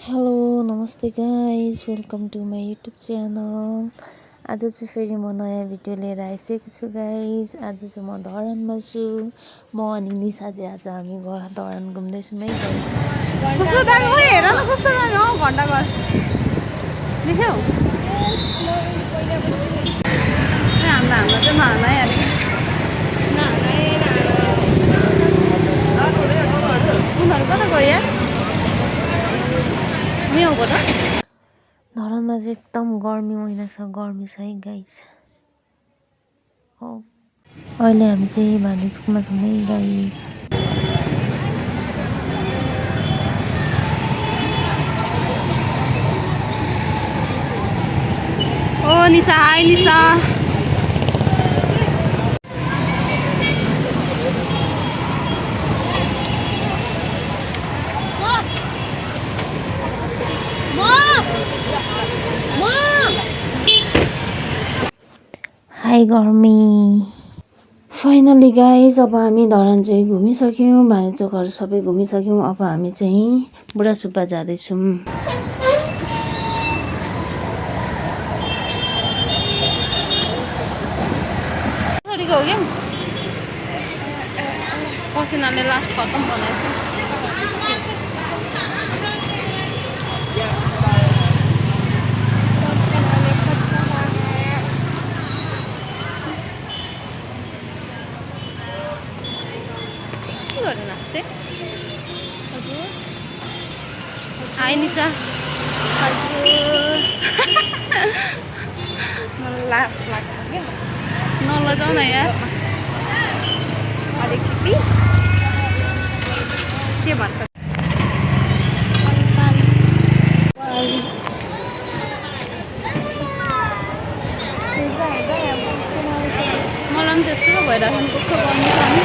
Hello नमस्ते guys welcome to my YouTube channel. आज चाहिँ फेरि म नयाँ भिडियो लिएर आइसकेको छु गाइज। आज चाहिँ म धरानमा छु। म अनि निशा चाहिँ आज हामी धरान घुम्दैछौँ है गाइज। कस्तो दामी हो, हेर न कस्तो दामी हो घण्टाघर देख्यौ। हाम्रो चाहिँ नहाल्यो उनीहरू कता गयो यार मेउको त धरानमा चाहिँ एकदम गर्मी महिना छ, गर्मी छ है गाइज। हो अहिले हामी चाहिँ भानिजकोमा छौँ है गाइज। ओ निशा, हाई निशा। हाई गर्मी। फाइनली गाइज अब हामी धरान चाहिँ घुमिसक्यौँ, भानिजोकहरू सबै घुमिसक्यौँ। अब हामी चाहिँ बुढा सुब्बा जाँदैछौँ। हो क्या पसिनाले लास्ट खतम बनाएछ। के गरेर नाच्छ हजुर हाई निशा। लाज लाग्छ क्या नलजाऊ न यार। अलिकति के भन्छ मलाई पनि त्यस्तो भइरहेको छ, कस्तो गर्मी छ नि।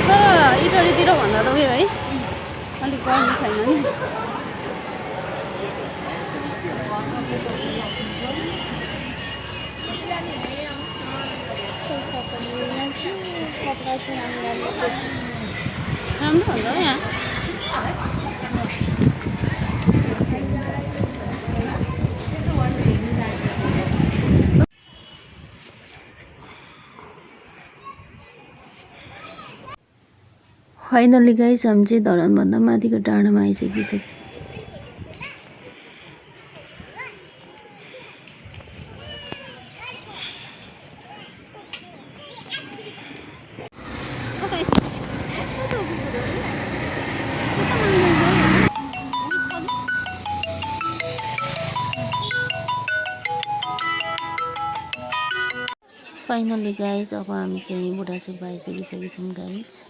तर इटरीतिर भन्दा त उयो है अलिक गर्मी छैन नि। राम्रो हुन्छ यहाँ। फाइनली गाइज हामी चाहिँ धरानभन्दा माथिको डाँडामा आइसकिसक्यौँ। फाइनली गाइज अब हामी चाहिँ बुढा सुब्बा आइसकिसकेछौँ गाइज।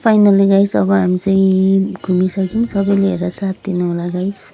फाइनली गाइज अब हामी चाहिँ घुमिसक्यौँ। सबैले हेरेर साथ दिनु होला गाइज।